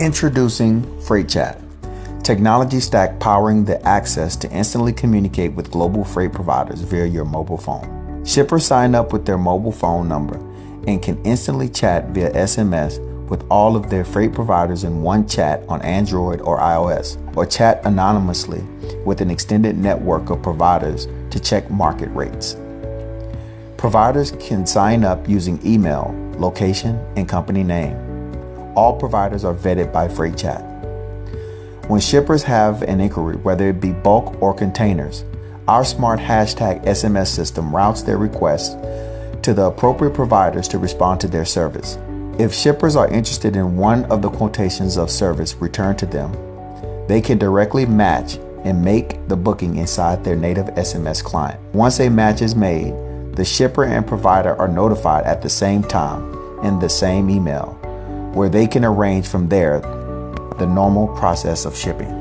Introducing Freight Chat, technology stack powering the access to instantly communicate with global freight providers via your mobile phone. Shippers sign up with their mobile phone number and can instantly chat via SMS with all of their freight providers in one chat on Android or iOS, or chat anonymously with an extended network of providers to check market rates. Providers can sign up using email, location, and company name. All providers are vetted by Freight Chat. When shippers have an inquiry, whether it be bulk or containers, our smart hashtag SMS system routes their requests to the appropriate providers to respond to their service. If shippers are interested in one of the quotations of service returned to them, they can directly match and make the booking inside their native SMS client. Once a match is made, the shipper and provider are notified at the same time in the same email, where they can arrange from there the normal process of shipping.